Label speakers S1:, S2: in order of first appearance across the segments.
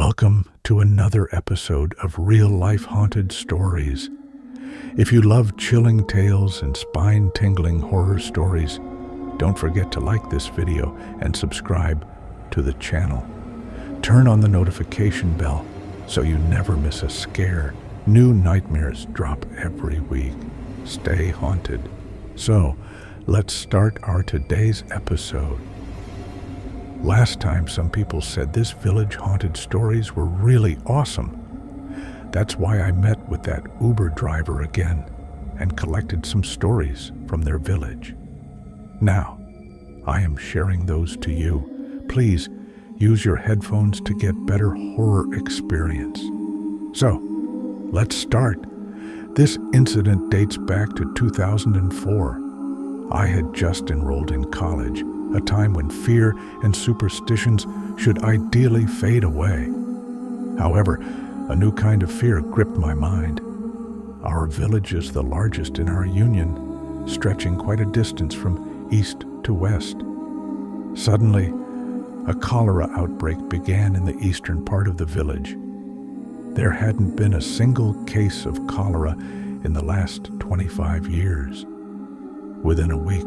S1: Welcome to another episode of real-life haunted stories. If you love chilling tales and spine-tingling horror stories, don't forget to like this video and subscribe to the channel. Turn on the notification bell so you never miss a scare. New nightmares drop every week. Stay haunted. So, let's start our today's episode. Last time, some people said this village haunted stories were really awesome. That's why I met with that Uber driver again and collected some stories from their village. Now, I am sharing those to you. Please use your headphones to get better horror experience. So, let's start. This incident dates back to 2004. I had just enrolled in college, a time when fear and superstitions should ideally fade away. However, a new kind of fear gripped my mind. Our village is the largest in our union, stretching quite a distance from east to west. Suddenly, a cholera outbreak began in the eastern part of the village. There hadn't been a single case of cholera in the last 25 years. Within a week,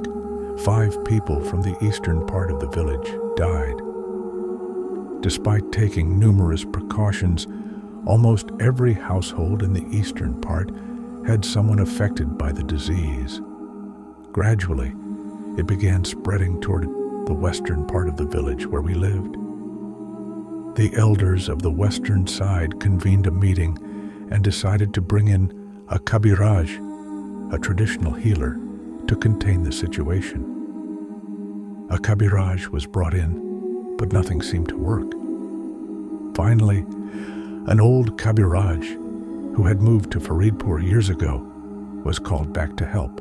S1: 5 people from the eastern part of the village died. Despite taking numerous precautions, almost every household in the eastern part had someone affected by the disease. Gradually, it began spreading toward the western part of the village where we lived. The elders of the western side convened a meeting and decided to bring in a kabiraj, a traditional healer, to contain the situation. A kabiraj was brought in, but nothing seemed to work. Finally, an old kabiraj, who had moved to Faridpur years ago, was called back to help.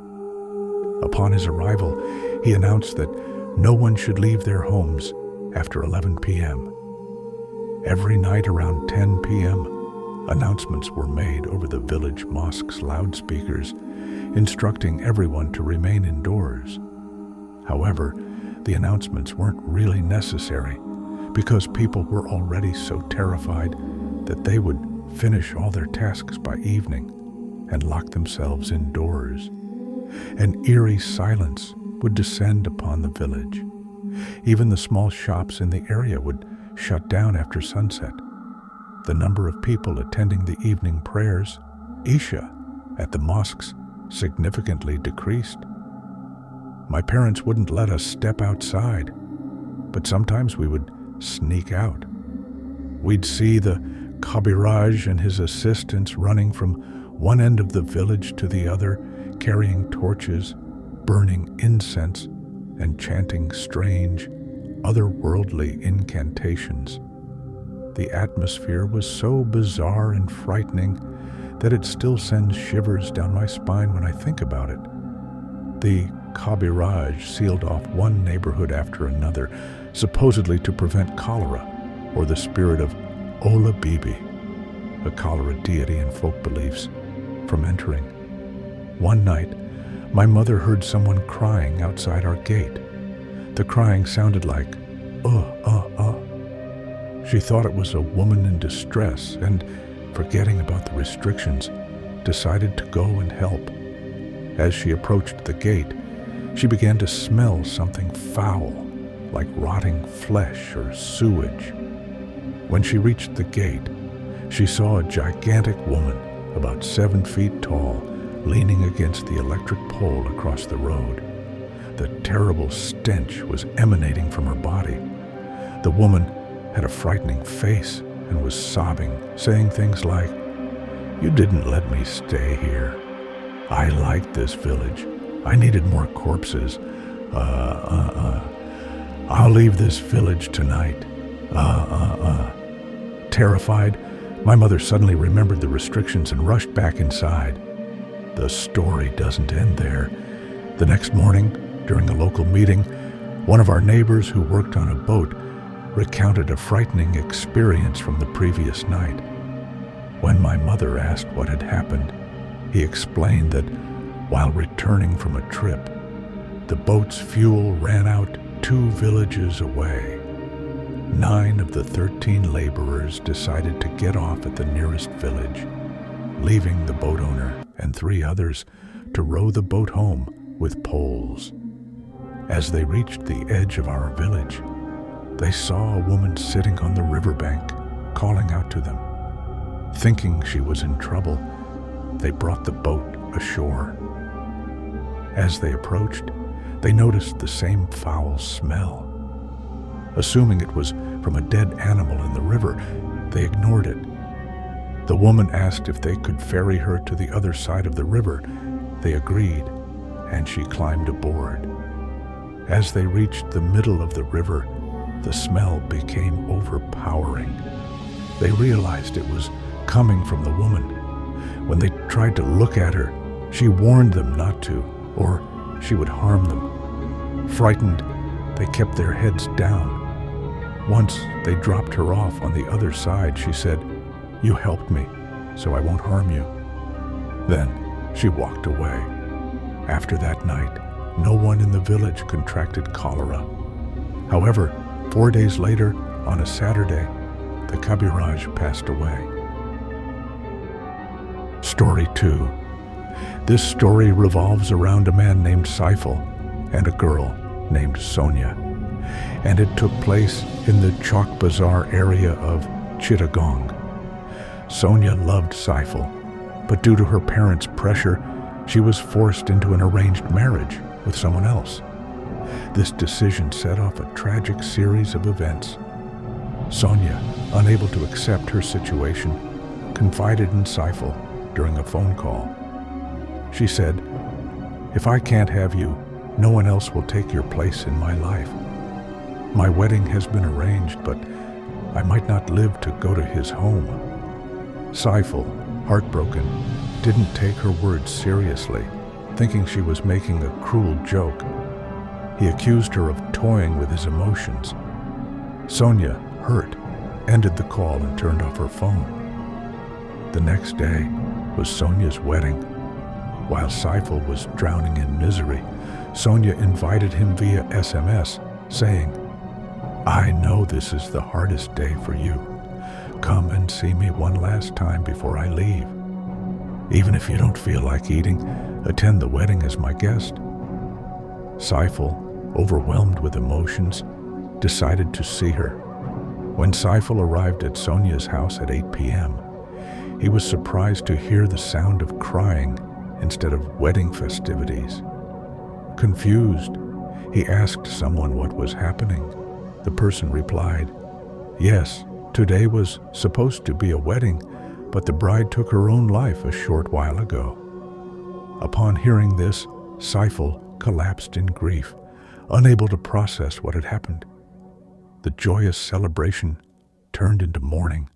S1: Upon his arrival, he announced that no one should leave their homes after 11 p.m. Every night around 10 p.m., announcements were made over the village mosque's loudspeakers, instructing everyone to remain indoors. However, the announcements weren't really necessary because people were already so terrified that they would finish all their tasks by evening and lock themselves indoors. An eerie silence would descend upon the village. Even the small shops in the area would shut down after sunset. The number of people attending the evening prayers, Isha, at the mosques significantly decreased. My parents wouldn't let us step outside, but sometimes we would sneak out. We'd see the kabiraj and his assistants running from one end of the village to the other, carrying torches, burning incense, and chanting strange, otherworldly incantations. The atmosphere was so bizarre and frightening that it still sends shivers down my spine when I think about it. The kabiraj sealed off one neighborhood after another, supposedly to prevent cholera, or the spirit of Ola Bibi, a cholera deity in folk beliefs, from entering. One night, my mother heard someone crying outside our gate. The crying sounded like, She thought it was a woman in distress and, forgetting about the restrictions, decided to go and help. As she approached the gate, she began to smell something foul, like rotting flesh or sewage. When she reached the gate, she saw a gigantic woman, about 7 feet tall, leaning against the electric pole across the road. The terrible stench was emanating from her body. The woman had a frightening face and was sobbing, saying things like, "You didn't let me stay here. I liked this village. I needed more corpses. I'll leave this village tonight. Terrified, my mother suddenly remembered the restrictions and rushed back inside. The story doesn't end there. The next morning, during a local meeting, one of our neighbors who worked on a boat recounted a frightening experience from the previous night. When my mother asked what had happened, he explained that while returning from a trip, the boat's fuel ran out 2 villages away. 9 of the 13 laborers decided to get off at the nearest village, leaving the boat owner and 3 others to row the boat home with poles. As they reached the edge of our village, they saw a woman sitting on the riverbank, calling out to them. Thinking she was in trouble, they brought the boat ashore. As they approached, they noticed the same foul smell. Assuming it was from a dead animal in the river, they ignored it. The woman asked if they could ferry her to the other side of the river. They agreed, and she climbed aboard. As they reached the middle of the river, the smell became overpowering. They realized it was coming from the woman. When they tried to look at her, she warned them not to, or she would harm them. Frightened, they kept their heads down. Once they dropped her off on the other side, she said, "You helped me, so I won't harm you." Then she walked away. After that night, no one in the village contracted cholera. However, 4 days later, on a Saturday, the Kabiraj passed away. Story 2. This story revolves around a man named Saiful and a girl named Sonia, and it took place in the Chowk Bazaar area of Chittagong. Sonia loved Saiful, but due to her parents' pressure, she was forced into an arranged marriage with someone else. This decision set off a tragic series of events. Sonia, unable to accept her situation, confided in Saiful during a phone call. She said, "If I can't have you, no one else will take your place in my life. My wedding has been arranged, but I might not live to go to his home." Saiful, heartbroken, didn't take her words seriously, thinking she was making a cruel joke. He accused her of toying with his emotions. Sonia, hurt, ended the call and turned off her phone. The next day was Sonia's wedding. While Saiful was drowning in misery, Sonia invited him via SMS, saying, "I know this is the hardest day for you. Come and see me one last time before I leave. Even if you don't feel like eating, attend the wedding as my guest." Saiful, overwhelmed with emotions, decided to see her. When Saiful arrived at Sonia's house at 8 p.m., he was surprised to hear the sound of crying instead of wedding festivities. Confused, he asked someone what was happening. The person replied, "Yes, today was supposed to be a wedding, but the bride took her own life a short while ago." Upon hearing this, Saiful collapsed in grief, unable to process what had happened. The joyous celebration turned into mourning.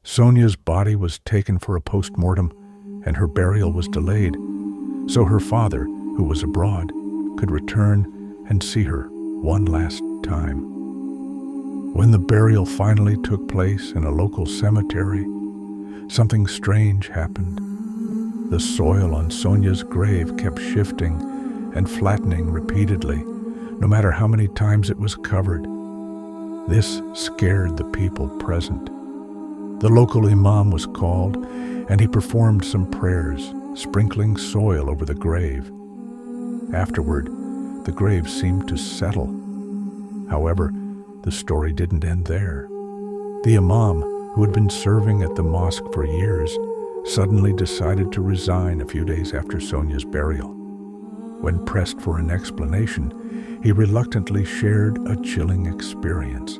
S1: Sonia's body was taken for a post-mortem, and her burial was delayed, so her father, who was abroad, could return and see her one last time. When the burial finally took place in a local cemetery, something strange happened. The soil on Sonia's grave kept shifting and flattening repeatedly, no matter how many times it was covered. This scared the people present. The local imam was called, and he performed some prayers, sprinkling soil over the grave. Afterward, the grave seemed to settle. However, the story didn't end there. The imam, who had been serving at the mosque for years, suddenly decided to resign a few days after Sonia's burial. When pressed for an explanation, he reluctantly shared a chilling experience.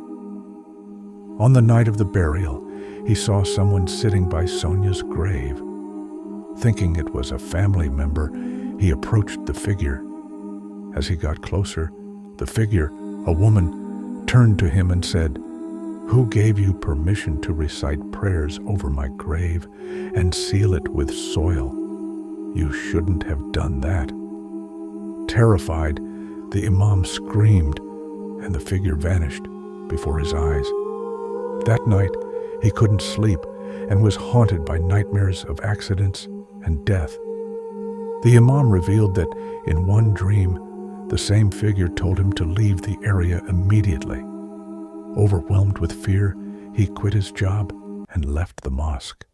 S1: On the night of the burial, he saw someone sitting by Sonia's grave. Thinking it was a family member, he approached the figure. As he got closer, the figure, a woman, turned to him and said, "Who gave you permission to recite prayers over my grave and seal it with soil? You shouldn't have done that." Terrified, the imam screamed, and the figure vanished before his eyes. That night, he couldn't sleep and was haunted by nightmares of accidents and death. The imam revealed that in one dream, the same figure told him to leave the area immediately, Overwhelmed with fear, he quit his job and left the mosque.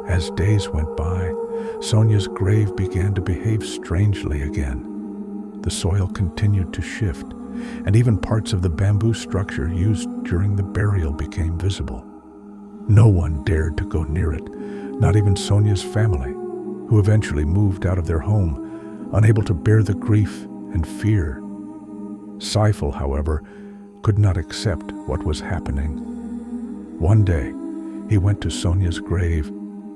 S1: As days went by, Sonia's grave began to behave strangely again. The soil continued to shift, and even parts of the bamboo structure used during the burial became visible. No one dared to go near it, not even Sonia's family, who eventually moved out of their home, unable to bear the grief and fear. Saiful, however, could not accept what was happening. One day, he went to Sonia's grave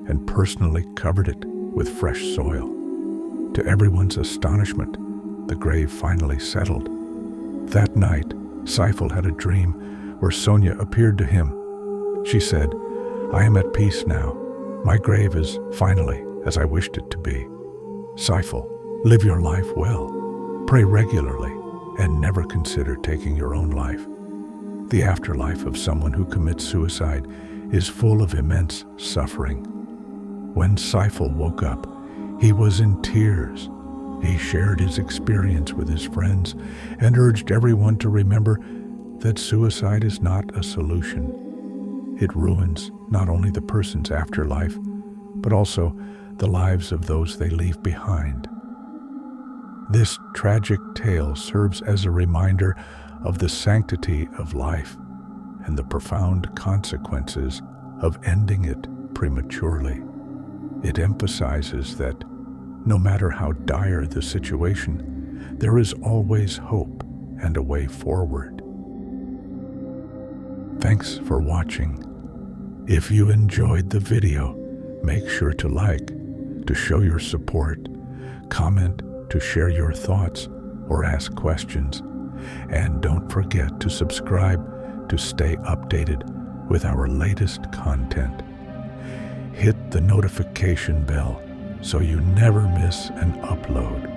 S1: and personally covered it with fresh soil. To everyone's astonishment, the grave finally settled. That night, Saiful had a dream where Sonia appeared to him. She said, "I am at peace now. My grave is finally as I wished it to be. Saiful, live your life well. Pray regularly and never consider taking your own life. The afterlife of someone who commits suicide is full of immense suffering." When Saiful woke up, he was in tears. He shared his experience with his friends and urged everyone to remember that suicide is not a solution. It ruins not only the person's afterlife, but also the lives of those they leave behind. This tragic tale serves as a reminder of the sanctity of life and the profound consequences of ending it prematurely. It emphasizes that no matter how dire the situation, there is always hope and a way forward. Thanks for watching. If you enjoyed the video, make sure to like to show your support, comment to share your thoughts or ask questions, and don't forget to subscribe to stay updated with our latest content. Hit the notification bell so you never miss an upload.